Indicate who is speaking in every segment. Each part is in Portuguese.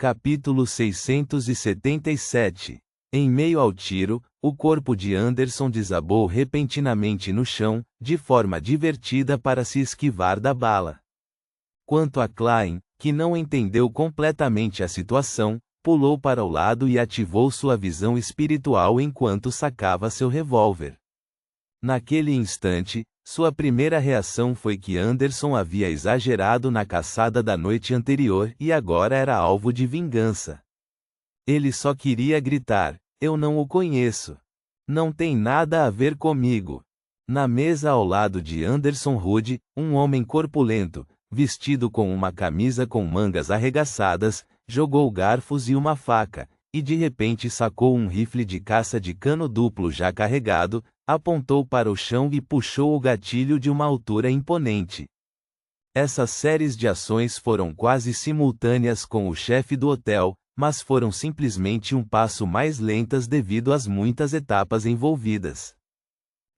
Speaker 1: Capítulo 677. Em meio ao tiro, o corpo de Anderson desabou repentinamente no chão, de forma divertida para se esquivar da bala. Quanto a Klein, que não entendeu completamente a situação, pulou para o lado e ativou sua visão espiritual enquanto sacava seu revólver. Naquele instante, sua primeira reação foi que Anderson havia exagerado na caçada da noite anterior e agora era alvo de vingança. Ele só queria gritar: "Eu não o conheço. Não tem nada a ver comigo." Na mesa ao lado de Anderson Hood, um homem corpulento, vestido com uma camisa com mangas arregaçadas, jogou garfos e uma faca, e de repente sacou um rifle de caça de cano duplo já carregado, apontou para o chão e puxou o gatilho de uma altura imponente. Essas séries de ações foram quase simultâneas com o chefe do hotel, mas foram simplesmente um passo mais lentas devido às muitas etapas envolvidas.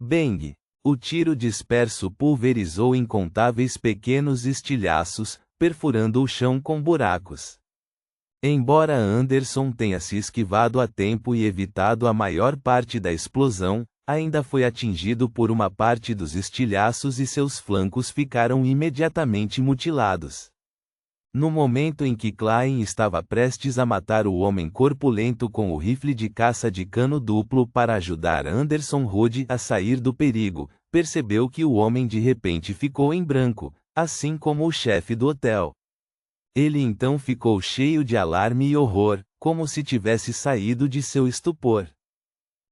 Speaker 1: Bang! O tiro disperso pulverizou incontáveis pequenos estilhaços, perfurando o chão com buracos. Embora Anderson tenha se esquivado a tempo e evitado a maior parte da explosão, ainda foi atingido por uma parte dos estilhaços e seus flancos ficaram imediatamente mutilados. No momento em que Klein estava prestes a matar o homem corpulento com o rifle de caça de cano duplo para ajudar Anderson Hood a sair do perigo, percebeu que o homem de repente ficou em branco, assim como o chefe do hotel. Ele então ficou cheio de alarme e horror, como se tivesse saído de seu estupor.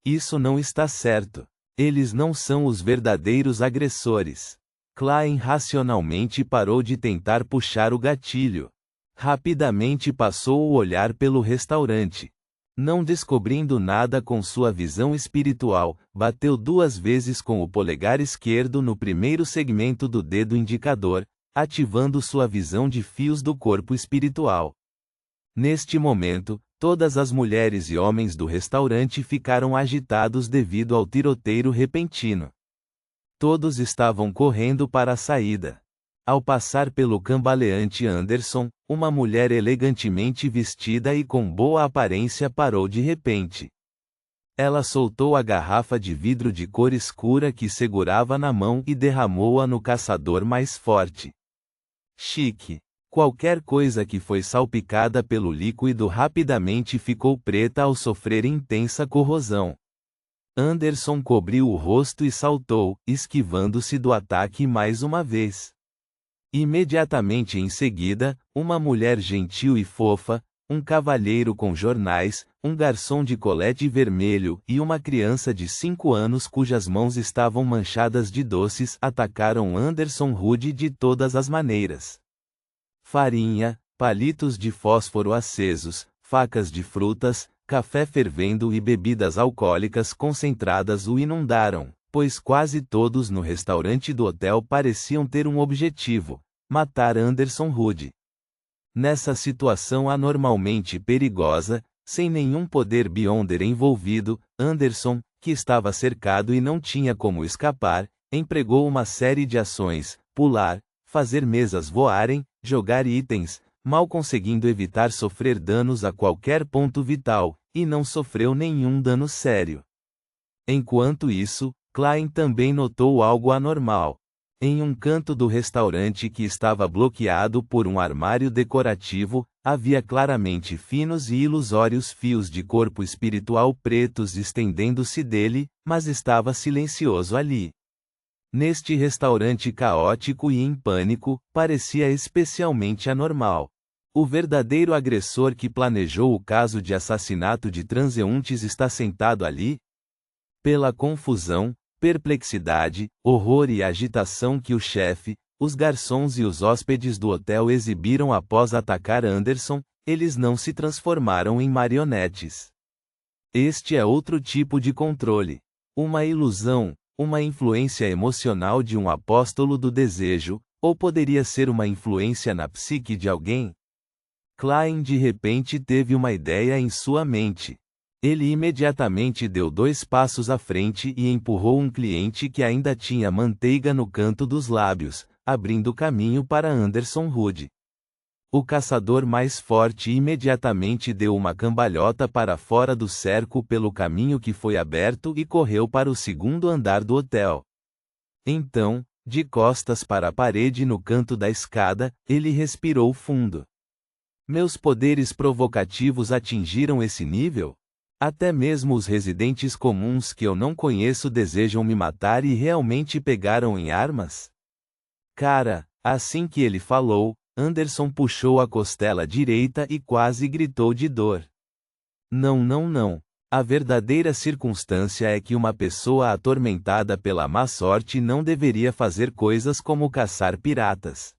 Speaker 1: Isso não está certo. Eles não são os verdadeiros agressores. Klein racionalmente parou de tentar puxar o gatilho. Rapidamente passou o olhar pelo restaurante. Não descobrindo nada com sua visão espiritual, bateu 2 vezes com o polegar esquerdo no primeiro segmento do dedo indicador, ativando sua visão de fios do corpo espiritual. Neste momento, todas as mulheres e homens do restaurante ficaram agitados devido ao tiroteio repentino. Todos estavam correndo para a saída. Ao passar pelo cambaleante Anderson, uma mulher elegantemente vestida e com boa aparência parou de repente. Ela soltou a garrafa de vidro de cor escura que segurava na mão e derramou-a no caçador mais forte. Chique. Qualquer coisa que foi salpicada pelo líquido rapidamente ficou preta ao sofrer intensa corrosão. Anderson cobriu o rosto e saltou, esquivando-se do ataque mais uma vez. Imediatamente em seguida, uma mulher gentil e fofa, um cavalheiro com jornais, um garçom de colete vermelho e uma criança de 5 anos cujas mãos estavam manchadas de doces atacaram Anderson Hood de todas as maneiras. Farinha, palitos de fósforo acesos, facas de frutas, café fervendo e bebidas alcoólicas concentradas o inundaram, pois quase todos no restaurante do hotel pareciam ter um objetivo: matar Anderson Hood. Nessa situação anormalmente perigosa, sem nenhum poder Beyonder envolvido, Anderson, que estava cercado e não tinha como escapar, empregou uma série de ações: pular, fazer mesas voarem, jogar itens, mal conseguindo evitar sofrer danos a qualquer ponto vital, e não sofreu nenhum dano sério. Enquanto isso, Klein também notou algo anormal. Em um canto do restaurante que estava bloqueado por um armário decorativo, havia claramente finos e ilusórios fios de corpo espiritual pretos estendendo-se dele, mas estava silencioso ali. Neste restaurante caótico e em pânico, parecia especialmente anormal. O verdadeiro agressor que planejou o caso de assassinato de transeuntes está sentado ali? Pela confusão, perplexidade, horror e agitação que o chefe, os garçons e os hóspedes do hotel exibiram após atacar Anderson, eles não se transformaram em marionetes. Este é outro tipo de controle. Uma ilusão, uma influência emocional de um apóstolo do desejo, ou poderia ser uma influência na psique de alguém? Klein de repente teve uma ideia em sua mente. Ele imediatamente deu 2 passos à frente e empurrou um cliente que ainda tinha manteiga no canto dos lábios, abrindo caminho para Anderson Hood. O caçador mais forte imediatamente deu uma cambalhota para fora do cerco pelo caminho que foi aberto e correu para o segundo andar do hotel. Então, de costas para a parede no canto da escada, ele respirou fundo. Meus poderes provocativos atingiram esse nível? Até mesmo os residentes comuns que eu não conheço desejam me matar e realmente pegaram em armas? Cara, assim que ele falou, Anderson puxou a costela direita e quase gritou de dor. Não, não, não. A verdadeira circunstância é que uma pessoa atormentada pela má sorte não deveria fazer coisas como caçar piratas.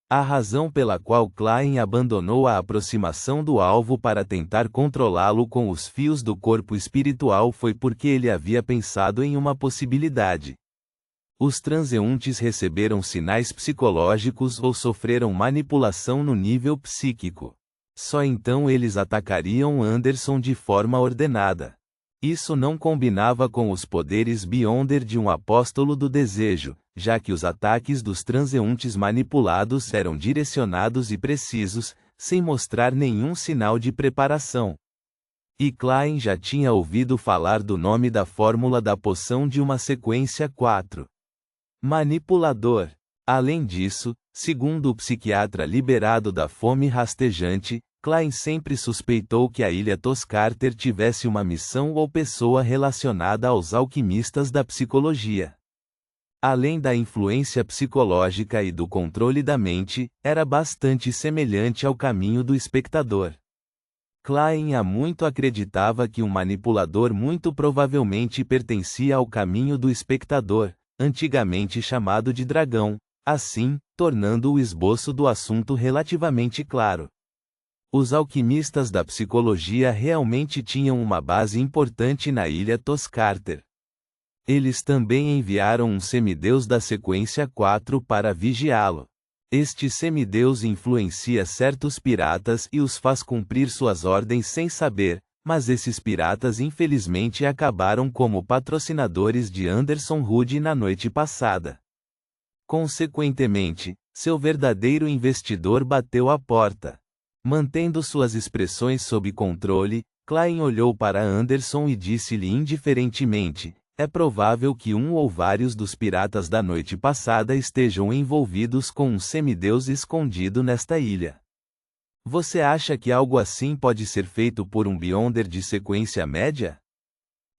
Speaker 1: A razão pela qual Klein abandonou a aproximação do alvo para tentar controlá-lo com os fios do corpo espiritual foi porque ele havia pensado em uma possibilidade. Os transeuntes receberam sinais psicológicos ou sofreram manipulação no nível psíquico. Só então eles atacariam Anderson de forma ordenada. Isso não combinava com os poderes Beyonder de um apóstolo do desejo, já que os ataques dos transeuntes manipulados eram direcionados e precisos, sem mostrar nenhum sinal de preparação. E Klein já tinha ouvido falar do nome da fórmula da poção de uma sequência 4. Manipulador. Além disso, segundo o psiquiatra liberado da fome rastejante, Klein sempre suspeitou que a Ilha Toscarter tivesse uma missão ou pessoa relacionada aos alquimistas da psicologia. Além da influência psicológica e do controle da mente, era bastante semelhante ao caminho do espectador. Klein há muito acreditava que um manipulador muito provavelmente pertencia ao caminho do espectador, antigamente chamado de dragão, assim, tornando o esboço do assunto relativamente claro. Os alquimistas da psicologia realmente tinham uma base importante na Ilha Toscarter. Eles também enviaram um semideus da sequência 4 para vigiá-lo. Este semideus influencia certos piratas e os faz cumprir suas ordens sem saber, mas esses piratas infelizmente acabaram como patrocinadores de Anderson Hood na noite passada. Consequentemente, seu verdadeiro investidor bateu à porta. Mantendo suas expressões sob controle, Klein olhou para Anderson e disse-lhe indiferentemente: é provável que um ou vários dos piratas da noite passada estejam envolvidos com um semideus escondido nesta ilha. Você acha que algo assim pode ser feito por um Beyonder de sequência média?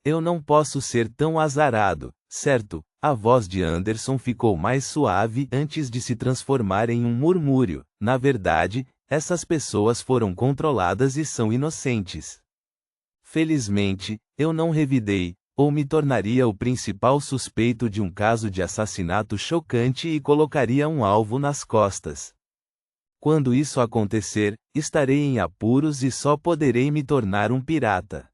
Speaker 1: Eu não posso ser tão azarado, certo? A voz de Anderson ficou mais suave antes de se transformar em um murmúrio. Na verdade, essas pessoas foram controladas e são inocentes. Felizmente, eu não revidei, ou me tornaria o principal suspeito de um caso de assassinato chocante e colocaria um alvo nas costas. Quando isso acontecer, estarei em apuros e só poderei me tornar um pirata.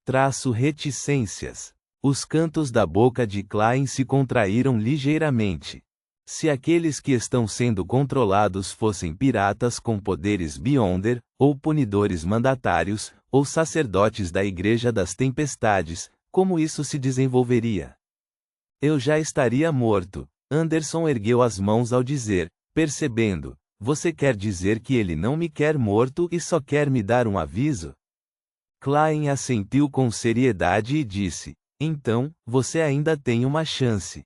Speaker 1: Traço reticências. Os cantos da boca de Klein se contraíram ligeiramente. Se aqueles que estão sendo controlados fossem piratas com poderes Beyonder, ou punidores mandatários, ou sacerdotes da Igreja das Tempestades, como isso se desenvolveria? Eu já estaria morto. Anderson ergueu as mãos ao dizer, percebendo: você quer dizer que ele não me quer morto e só quer me dar um aviso? Klein assentiu com seriedade e disse: então, você ainda tem uma chance.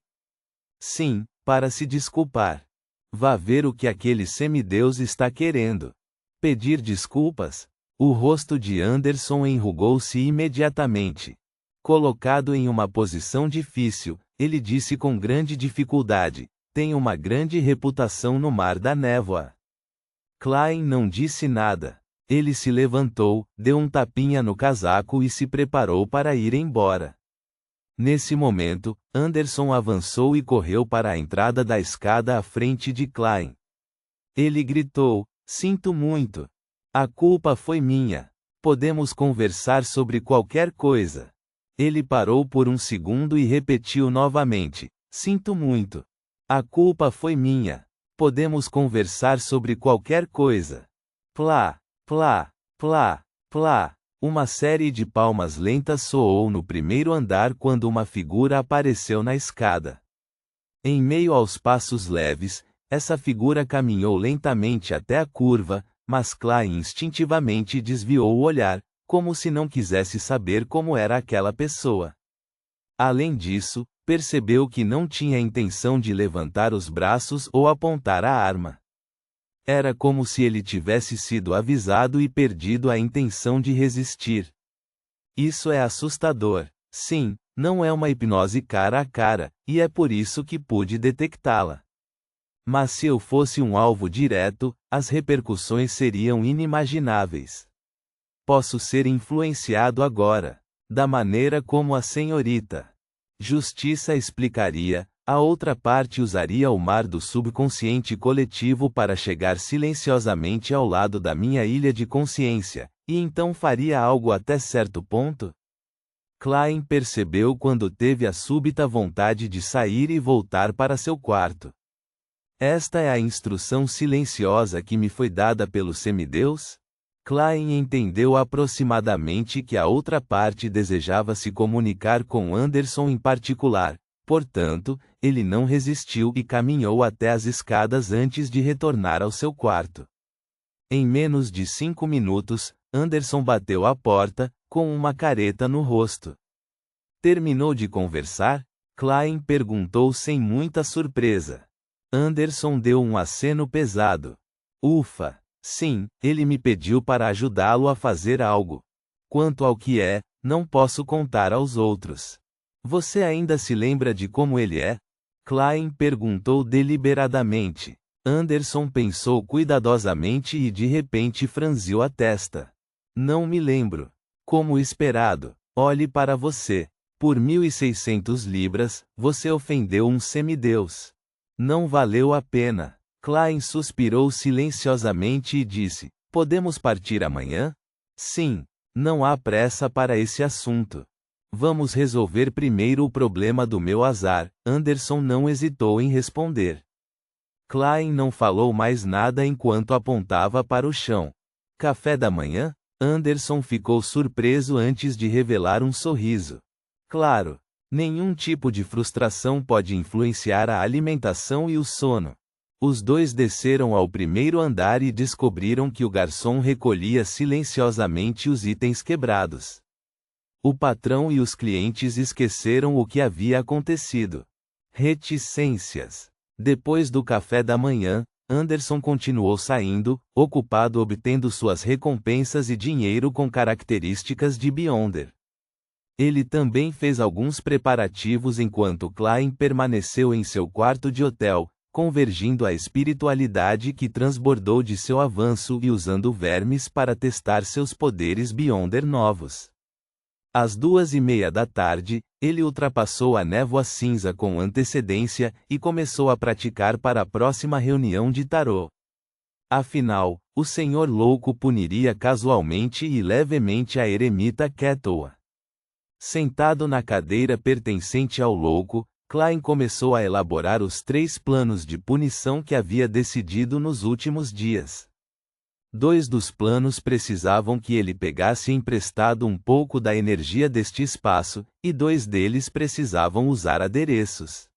Speaker 1: Sim, para se desculpar. Vá ver o que aquele semideus está querendo. Pedir desculpas? O rosto de Anderson enrugou-se imediatamente. Colocado em uma posição difícil, ele disse com grande dificuldade: tem uma grande reputação no Mar da Névoa. Klein não disse nada. Ele se levantou, deu um tapinha no casaco e se preparou para ir embora. Nesse momento, Anderson avançou e correu para a entrada da escada à frente de Klein. Ele gritou: sinto muito. A culpa foi minha. Podemos conversar sobre qualquer coisa. Ele parou por um segundo e repetiu novamente: sinto muito. A culpa foi minha. Podemos conversar sobre qualquer coisa. Plá, plá, plá, plá. Uma série de palmas lentas soou no primeiro andar quando uma figura apareceu na escada. Em meio aos passos leves, Essa figura caminhou lentamente até a curva, mas Klein instintivamente desviou o olhar, como se não quisesse saber como era aquela pessoa. Além disso, percebeu que não tinha intenção de levantar os braços ou apontar a arma. Era como se ele tivesse sido avisado e perdido a intenção de resistir. Isso é assustador. Sim, não é uma hipnose cara a cara, e é por isso que pude detectá-la. Mas se eu fosse um alvo direto, as repercussões seriam inimagináveis. Posso ser influenciado agora, da maneira como a senhorita Justiça explicaria, a outra parte usaria o mar do subconsciente coletivo para chegar silenciosamente ao lado da minha ilha de consciência, e então faria algo até certo ponto? Klein percebeu quando teve a súbita vontade de sair e voltar para seu quarto. Esta é a instrução silenciosa que me foi dada pelo semideus? Klein entendeu aproximadamente que a outra parte desejava se comunicar com Anderson em particular, portanto, ele não resistiu e caminhou até as escadas antes de retornar ao seu quarto. Em menos de 5 minutos, Anderson bateu à porta, com uma careta no rosto. Terminou de conversar? Klein perguntou sem muita surpresa. Anderson deu um aceno pesado. Ufa! Sim, ele me pediu para ajudá-lo a fazer algo. Quanto ao que é, não posso contar aos outros. Você ainda se lembra de como ele é? Klein perguntou deliberadamente. Anderson pensou cuidadosamente e de repente franziu a testa. Não me lembro. Como esperado. Olhe para você. Por 1.600 libras, você ofendeu um semideus. Não valeu a pena. Klein suspirou silenciosamente e disse: podemos partir amanhã? Sim. Não há pressa para esse assunto. Vamos resolver primeiro o problema do meu azar. Anderson não hesitou em responder. Klein não falou mais nada enquanto apontava para o chão. Café da manhã? Anderson ficou surpreso antes de revelar um sorriso. Claro. Nenhum tipo de frustração pode influenciar a alimentação e o sono. Os dois desceram ao primeiro andar e descobriram que o garçom recolhia silenciosamente os itens quebrados. O patrão e os clientes esqueceram o que havia acontecido. Reticências. Depois do café da manhã, Anderson continuou saindo, ocupado obtendo suas recompensas e dinheiro com características de Beyonder. Ele também fez alguns preparativos enquanto Klein permaneceu em seu quarto de hotel, convergindo a espiritualidade que transbordou de seu avanço e usando vermes para testar seus poderes Beyonder novos. Às 2:30 da tarde, ele ultrapassou a névoa cinza com antecedência e começou a praticar para a próxima reunião de tarô. Afinal, o Senhor Louco puniria casualmente e levemente a eremita Ketoa. Sentado na cadeira pertencente ao louco, Klein começou a elaborar os 3 planos de punição que havia decidido nos últimos dias. 2 dos planos precisavam que ele pegasse emprestado um pouco da energia deste espaço, e 2 deles precisavam usar adereços.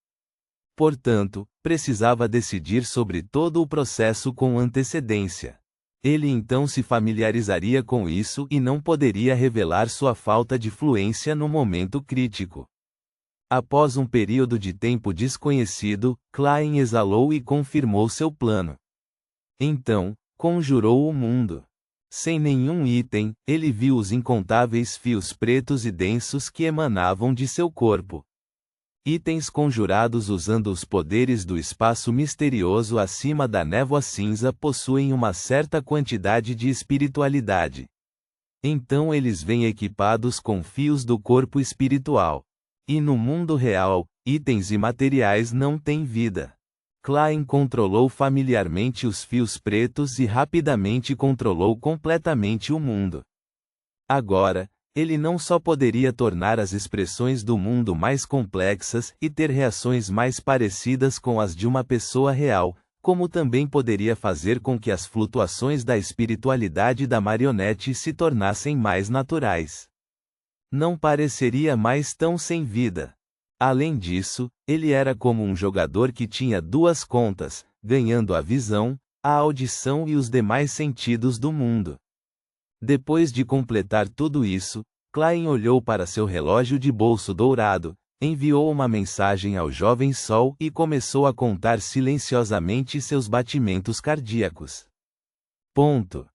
Speaker 1: Portanto, precisava decidir sobre todo o processo com antecedência. Ele então se familiarizaria com isso e não poderia revelar sua falta de fluência no momento crítico. Após um período de tempo desconhecido, Klein exalou e confirmou seu plano. Então, conjurou o mundo. Sem nenhum item, ele viu os incontáveis fios pretos e densos que emanavam de seu corpo. Itens conjurados usando os poderes do espaço misterioso acima da névoa cinza possuem uma certa quantidade de espiritualidade. Então eles vêm equipados com fios do corpo espiritual. E no mundo real, itens e materiais não têm vida. Klein controlou familiarmente os fios pretos e rapidamente controlou completamente o mundo. Agora, ele não só poderia tornar as expressões do mundo mais complexas e ter reações mais parecidas com as de uma pessoa real, como também poderia fazer com que as flutuações da espiritualidade da marionete se tornassem mais naturais. Não pareceria mais tão sem vida. Além disso, ele era como um jogador que tinha 2 contas, ganhando a visão, a audição e os demais sentidos do mundo. Depois de completar tudo isso, Klein olhou para seu relógio de bolso dourado, enviou uma mensagem ao jovem Sol e começou a contar silenciosamente seus batimentos cardíacos. Ponto.